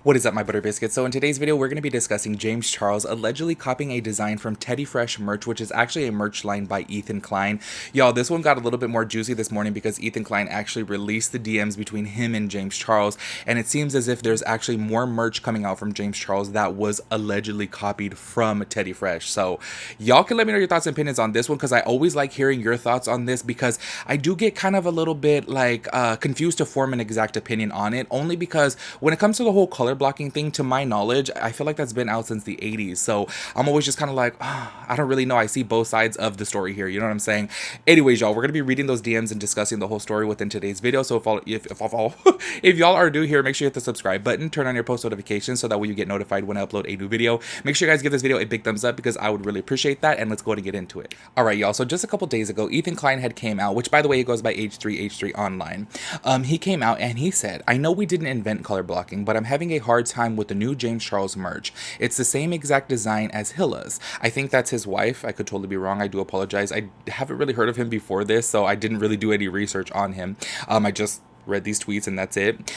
What is up, my butter biscuits? So in today's video, we're going to be discussing James Charles allegedly copying a design from Teddy Fresh merch, which is actually a merch line by Ethan Klein. Y'all, this one got a little bit more juicy this morning because Ethan Klein actually released the DMs between him and James Charles, and it seems as if there's actually more merch coming out from James Charles that was allegedly copied from Teddy Fresh. So y'all can let me know your thoughts and opinions on this one, because I always like hearing your thoughts on this, because I do get kind of a little bit like confused to form an exact opinion on it, only because when it comes to the whole color blocking thing, to my knowledge, I feel like that's been out since the 80s. So I'm always just kind of like, I don't really know. I see both sides of the story here. You know what I'm saying? Anyways, y'all, we're gonna be reading those DMs and discussing the whole story within today's video. So if y'all are new here, make sure you hit the subscribe button, turn on your post notifications so that way you get notified when I upload a new video. Make sure you guys give this video a big thumbs up because I would really appreciate that. And let's go ahead and get into it. All right, y'all. So just a couple days ago, Ethan Klein had came out, which by the way, he goes by H3 Online. He came out and he said, "I know we didn't invent color blocking, but I'm having a hard time with the new James Charles merch. It's the same exact design as Hilla's." I think that's his wife. I could totally be wrong. I do apologize. I haven't really heard of him before this, so I didn't really do any research on him. I just read these tweets and that's it.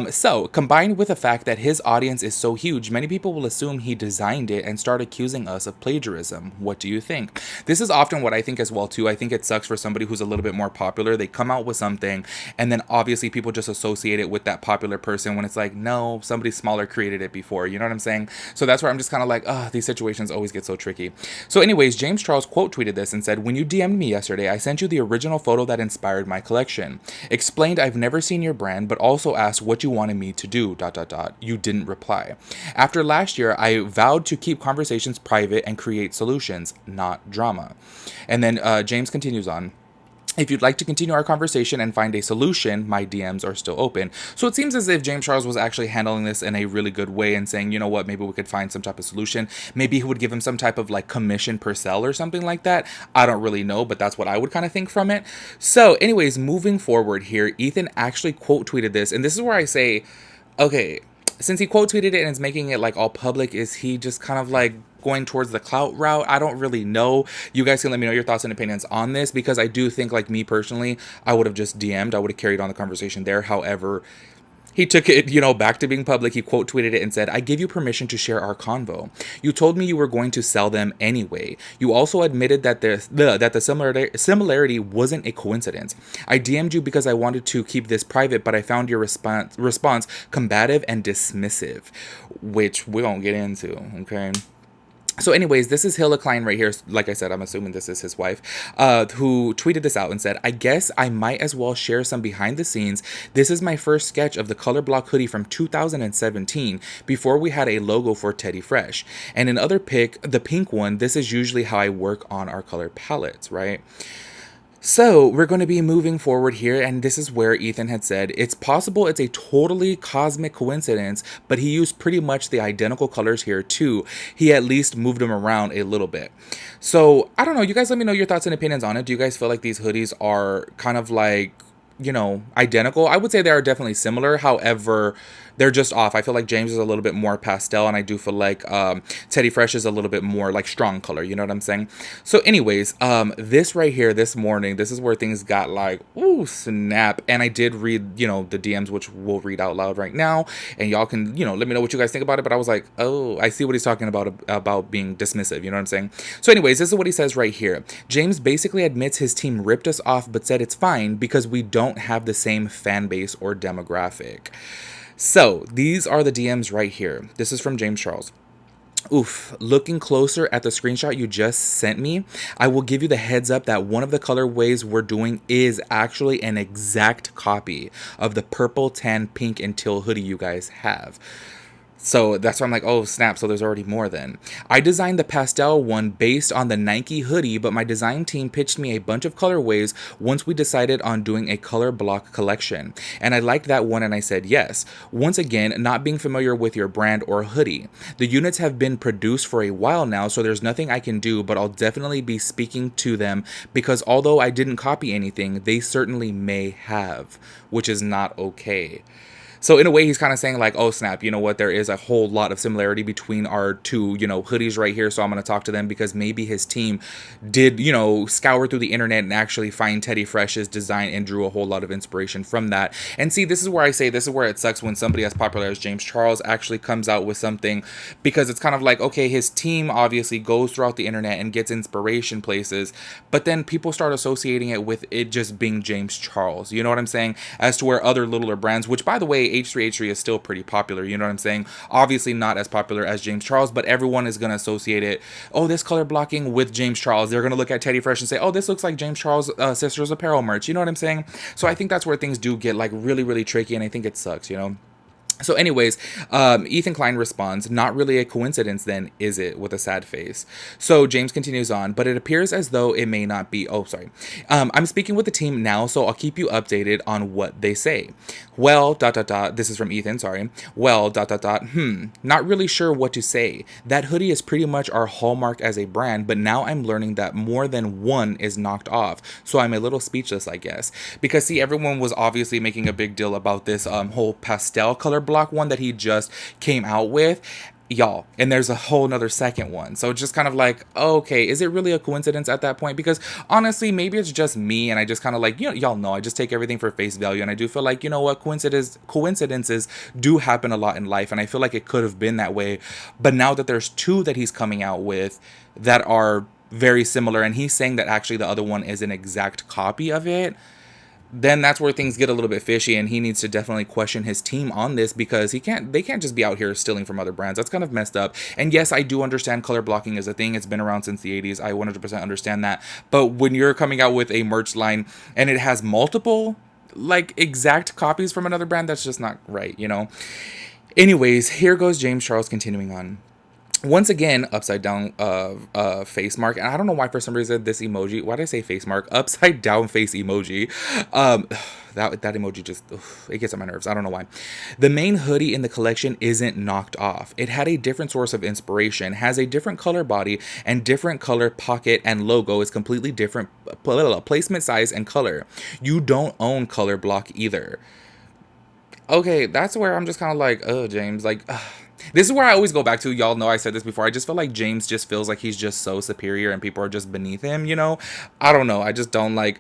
So combined with the fact that his audience is so huge, many people will assume he designed it and start accusing us of plagiarism. What do you think? This is often what I think as well too. I think it sucks for somebody who's a little bit more popular. They come out with something and then obviously people just associate it with that popular person when it's like, no, somebody smaller created it before. You know what I'm saying? So that's where I'm just kind of like, these situations always get so tricky. So anyways, James Charles quote tweeted this and said, "When you DM'd me yesterday, I sent you the original photo that inspired my collection. Explained I've never seen your brand, but also asked what you wanted me to do, ... You didn't reply. After last year, I vowed to keep conversations private and create solutions, not drama." And then James continues on. "If you'd like to continue our conversation and find a solution, my DMs are still open." So it seems as if James Charles was actually handling this in a really good way and saying, you know what, maybe we could find some type of solution. Maybe he would give him some type of like commission per sell or something like that. I don't really know, but that's what I would kind of think from it. So anyways, moving forward here, Ethan actually quote tweeted this. And this is where I say, okay, since he quote tweeted it and is making it like all public, is he just kind of like going towards the clout route? I don't really know. You guys can let me know your thoughts and opinions on this, because I do think, like me personally, I would have just DM'd. I would have carried on the conversation there. However, he took it, back to being public. He quote tweeted it and said, "I give you permission to share our convo. You told me you were going to sell them anyway. You also admitted that the similarity wasn't a coincidence. I DM'd you because I wanted to keep this private, but I found your response combative and dismissive," which we won't get into, okay? So anyways, this is Hilla Klein right here. Like I said, I'm assuming this is his wife, who tweeted this out and said, "I guess I might as well share some behind the scenes. This is my first sketch of the color block hoodie from 2017, before we had a logo for Teddy Fresh. And another pic, the pink one, this is usually how I work on our color palettes," right? So we're going to be moving forward here, and this is where Ethan had said, "It's possible it's a totally cosmic coincidence, but he used pretty much the identical colors here too. He at least moved them around a little bit." So I don't know. You guys let me know your thoughts and opinions on it. Do you guys feel like these hoodies are kind of like, identical? I would say they are definitely similar. However, they're just off. I feel like James is a little bit more pastel, and I do feel like Teddy Fresh is a little bit more like strong color. You know what I'm saying? So anyways, this right here, this morning, this is where things got like, ooh, snap. And I did read, the DMs, which we'll read out loud right now. And y'all can, let me know what you guys think about it. But I was like, oh, I see what he's talking about being dismissive. You know what I'm saying? So anyways, this is what he says right here. "James basically admits his team ripped us off, but said it's fine because we don't have the same fan base or demographic." So these are the DMs right here. This is from James Charles. "Oof, looking closer at the screenshot you just sent me, I will give you the heads up that one of the colorways we're doing is actually an exact copy of the purple, tan, pink, and teal hoodie you guys have." So that's why I'm like, oh, snap. So there's already more then. "I designed the pastel one based on the Nike hoodie, but my design team pitched me a bunch of colorways once we decided on doing a color block collection. And I liked that one and I said yes. Once again, not being familiar with your brand or hoodie. The units have been produced for a while now, so there's nothing I can do, but I'll definitely be speaking to them because although I didn't copy anything, they certainly may have," which is not okay. So in a way, he's kind of saying like, oh snap, you know what? There is a whole lot of similarity between our two, hoodies right here. So I'm going to talk to them because maybe his team did, scour through the internet and actually find Teddy Fresh's design and drew a whole lot of inspiration from that. And see, this is where I say this is where it sucks when somebody as popular as James Charles actually comes out with something, because it's kind of like, okay, his team obviously goes throughout the internet and gets inspiration places, but then people start associating it with it just being James Charles. You know what I'm saying? As to where other littler brands, which by the way, H3H3 is still pretty popular. You know what I'm saying? Obviously not as popular as James Charles, but everyone is going to associate it. Oh, this color blocking with James Charles. They're going to look at Teddy Fresh and say, oh, this looks like James Charles' Sisters Apparel merch. You know what I'm saying? So I think that's where things do get like really, really tricky, and I think it sucks, So anyways, Ethan Klein responds, not really a coincidence then, is it, with a sad face. So James continues on, but it appears as though it may not be. Oh, sorry. I'm speaking with the team now, so I'll keep you updated on what they say. Well, this is from Ethan, sorry. Well, not really sure what to say. That hoodie is pretty much our hallmark as a brand, but now I'm learning that more than one is knocked off. So I'm a little speechless, I guess. Because see, everyone was obviously making a big deal about this whole pastel color block one that he just came out with, y'all, and there's a whole nother second one. So it's just kind of like, okay, is it really a coincidence at that point? Because honestly, maybe it's just me, and I just kind of like, y'all know I just take everything for face value, and I do feel like, you know what, coincidences do happen a lot in life, and I feel like it could have been that way. But now that there's two that he's coming out with that are very similar, and he's saying that actually the other one is an exact copy of it, then that's where things get a little bit fishy, and he needs to definitely question his team on this, because they can't just be out here stealing from other brands. That's kind of messed up. And yes, I do understand color blocking is a thing. It's been around since the 80s. I 100% understand that. But when you're coming out with a merch line and it has multiple like exact copies from another brand, that's just not right, Anyways, here goes James Charles continuing on. Once again, upside down face mark. And I don't know why for some reason this emoji, why did I say face mark? Upside down face emoji. That emoji just, it gets on my nerves. I don't know why. The main hoodie in the collection isn't knocked off. It had a different source of inspiration, has a different color body and different color pocket, and logo is completely different placement, size, and color. You don't own color block either. Okay, that's where I'm just kind of like, oh, James, like, this is where I always go back to. Y'all know I said this before. I just feel like James just feels like he's just so superior and people are just beneath him, I don't know. I just don't like.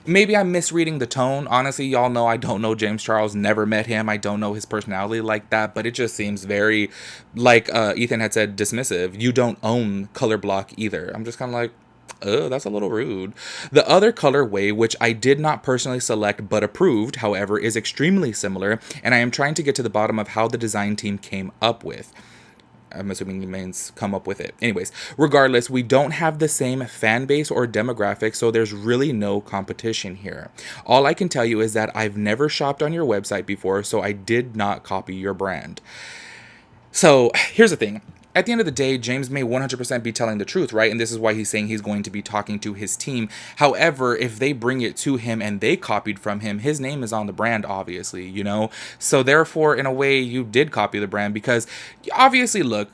Maybe I'm misreading the tone. Honestly, y'all know I don't know James Charles. Never met him. I don't know his personality like that. But it just seems very, like Ethan had said, dismissive. You don't own color block either. I'm just kind of like, oh, that's a little rude. The other colorway, which I did not personally select but approved, however, is extremely similar, and I am trying to get to the bottom of how the design team came up with. I'm assuming it means come up with it. Anyways, regardless, we don't have the same fan base or demographic, so there's really no competition here. All I can tell you is that I've never shopped on your website before, so I did not copy your brand. So here's the thing. At the end of the day, James may 100% be telling the truth, right? And this is why he's saying he's going to be talking to his team. However, if they bring it to him and they copied from him, his name is on the brand, obviously, So therefore, in a way, you did copy the brand, because obviously, look,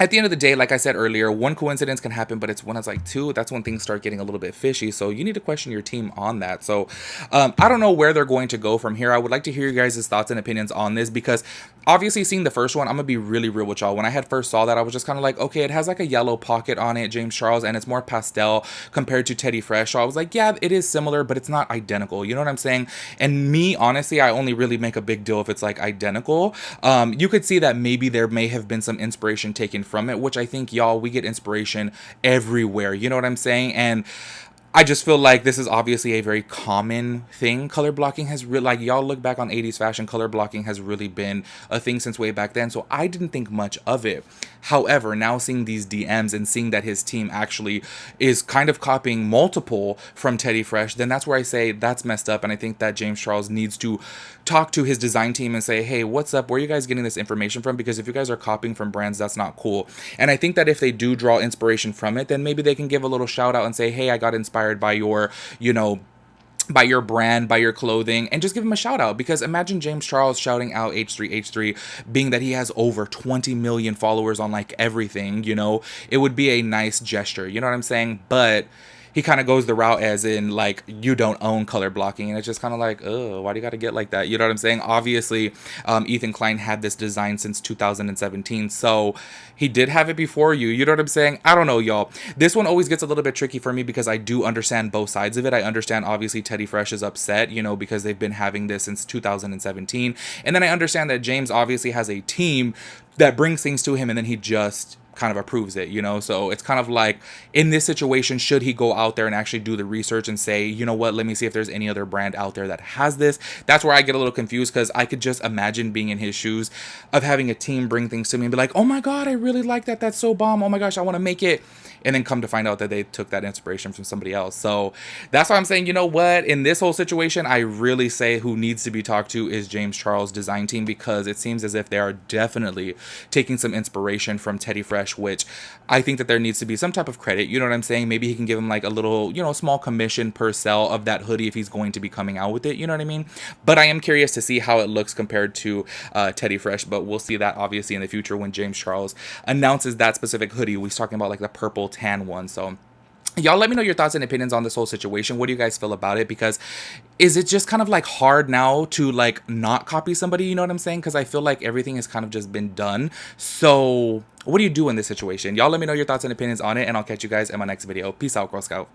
at the end of the day, like I said earlier, one coincidence can happen, but it's when it's like two, that's when things start getting a little bit fishy. So you need to question your team on that. So I don't know where they're going to go from here. I would like to hear you guys' thoughts and opinions on this, because obviously seeing the first one, I'm going to be really real with y'all. When I had first saw that, I was just kind of like, okay, it has like a yellow pocket on it, James Charles, and it's more pastel compared to Teddy Fresh. So I was like, yeah, it is similar, but it's not identical. You know what I'm saying? And me, honestly, I only really make a big deal if it's like identical. You could see that maybe there may have been some inspiration taken from it, which I think, y'all, we get inspiration everywhere. You know what I'm saying? And I just feel like this is obviously a very common thing. Color blocking has really, like, y'all look back on 80s fashion, color blocking has really been a thing since way back then. So I didn't think much of it. However, now seeing these DMs and seeing that his team actually is kind of copying multiple from Teddy Fresh, then that's where I say that's messed up. And I think that James Charles needs to talk to his design team and say, hey, what's up? Where are you guys getting this information from? Because if you guys are copying from brands, that's not cool. And I think that if they do draw inspiration from it, then maybe they can give a little shout out and say, hey, I got inspired by your, by your brand, by your clothing, and just give him a shout out. Because imagine James Charles shouting out H3H3, being that he has over 20 million followers on like everything, it would be a nice gesture. You know what I'm saying? But he kind of goes the route as in like, you don't own color blocking, and it's just kind of like, oh, why do you got to get like that? You know what I'm saying? Obviously, Ethan Klein had this design since 2017, so he did have it before you. You know what I'm saying? I don't know, y'all. This one always gets a little bit tricky for me because I do understand both sides of it. I understand obviously Teddy Fresh is upset, you know, because they've been having this since 2017, and then I understand that James obviously has a team that brings things to him, and then he just kind of approves it, you know? So it's kind of like, in this situation, should he go out there and actually do the research and say, you know what, let me see if there's any other brand out there that has this? That's where I get a little confused, because I could just imagine being in his shoes of having a team bring things to me and be like, oh my god, I really like that, that's so bomb, oh my gosh, I want to make it, and then come to find out that they took that inspiration from somebody else. So that's why I'm saying, you know what, in this whole situation, I really say who needs to be talked to is James Charles' design team, because it seems as if they are definitely taking some inspiration from Teddy Fresh, which I think that there needs to be some type of credit. You know what I'm saying? Maybe he can give him like a little, you know, small commission per sell of that hoodie if he's going to be coming out with it. You know what I mean? But I am curious to see how it looks compared to Teddy Fresh. But we'll see that obviously in the future when James Charles announces that specific hoodie. We're talking about like the purple tan one. So y'all let me know your thoughts and opinions on this whole situation. What do you guys feel about it? Because is it just kind of like hard now to like not copy somebody? You know what I'm saying? Because I feel like everything has kind of just been done. So what do you do in this situation? Y'all let me know your thoughts and opinions on it, and I'll catch you guys in my next video. Peace out, Girl Scout.